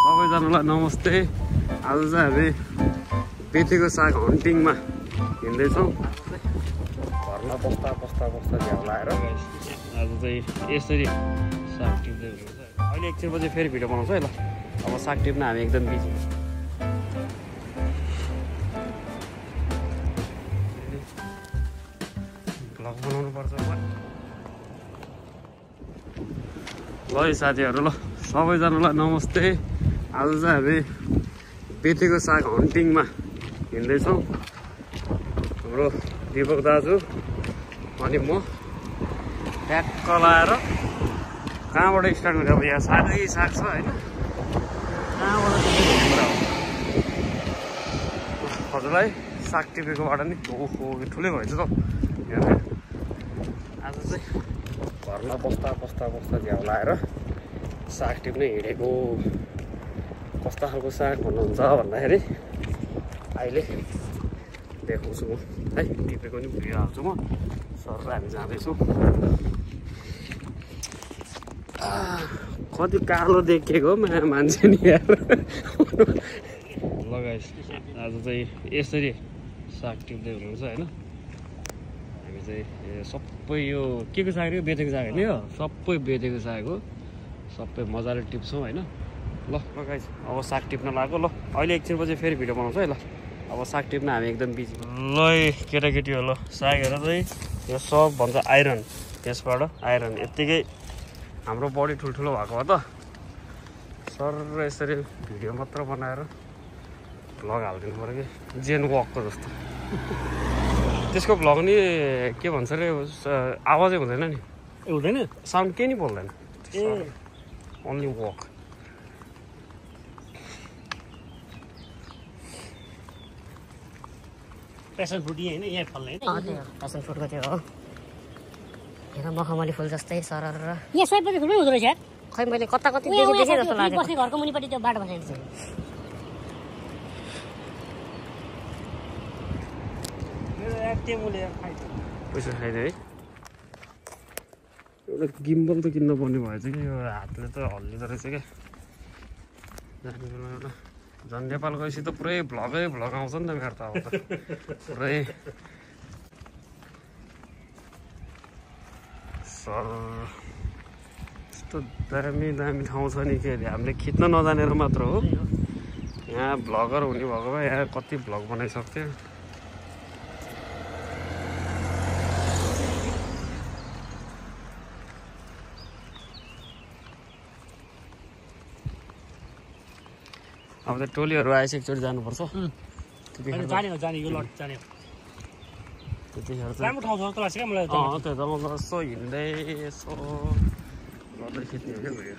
सबैजनालाई नमस्ते। आज चाहिँ हामी बेतेको साग हन्टिङमा हिँड्दैछौँ। घरमा बस्दा झ्याउ लाएर आज चाहिँ यसरी साग टिप्दै हुनुहुन्छ। अहिले एकछिनपछि फेरि भिडियो बनाउँछ है ल। अब साग टिप्न हामी एकदम बिजी। भ्लग बनाउनु पर्छ ल साथीहरू। ल सबैजनालाई नमस्ते। आज चाहिँ हामी बेतेको साग हन्टिङमा हिँड्दैछौँ। हाम्रो दिपक दाजु अनि म ट्याक्क लाएर कहाँबाट स्टार्ट गरेँ। अब यहाँ सागै साग छ होइन, कहाँबाट हजुरलाई साग टिपेकोबाट नि ओहो ठुलै भएछ त। आज चाहिँ घरमा बस्दा झ्याउ लाएर साग टिप्नै हिँडेको। कस्तो खालको साग भन्नुहुन्छ भन्दाखेरि अहिले देखाउँछु म है। टिपेको नि भिडियो हाल्छु म। सर हामी जाँदैछौँ। कति कालो देखेको मान्छे नि यार। लगाइस आज चाहिँ यसरी साग टिप्दै हुनुहुन्छ होइन। हामी चाहिँ सबै यो के को साग हो, बेतेको साग होइन, यो सबै बेतेको साग हो। सबै मजाले टिप्छौँ होइन। ल गाइस अब साग टिप्न लाग्यो। ल अहिले एकछिनपछि फेरि भिडियो बनाउँछ है ल। अब साग टिप्न हामी एकदम बिजी। ल केटाकेटी हो। ल सागहरू चाहिँ यो सब भन्छ आइरन। यसबाट आइरन यत्तिकै हाम्रो बडी ठुल्ठुलो भएको हो त सर यसरी भिडियो मात्र बनाएर भ्लग हालिदिनु पऱ्यो कि जेन वकको जस्तो। त्यसको भ्लग नि के भन्छ अरे आवाजै हुँदैन नि। हुँदैन, साउन्ड केही नि बोल्दैन। Only walk. पेसन फ्रुट होइन, यहाँ फल्ने पेसन फ्रुटको त्यो हो। हेर मखमली फुल जस्तै सरर। यहाँ सयपत्री फुलमै हुँदो रहेछ। खै मैले कता कति देखेँ जस्तो लाग्यो। बस्ने घरको मुनिपट्टि त्यो बाटो बसेको छ। पैसा खाइदियो है। एउटा गिम्बल त किन्न पर्ने भएछ कि यो हातले त हल्लिँदो रहेछ क्या। जाने बेला एउटा झन् नेपाल गएपछि त पुरै भ्लग आउँछ नि त मेरो त। अब त पुरै सर यस्तो दामी ठाउँ छ नि के अरे। हामीले खिच्न नजानेर मात्र हो। यहाँ भ्लगर हुने भएको भए यहाँ कति भ्लग बनाइसक्थ्यो। अब त टोलीहरू आएछ एकचोटि जानुपर्छ। त्यतिखेर चाहिँ त्यही त यसो हिँड्दै यसो गर्दै खिच्ने हो क्या भिडियो।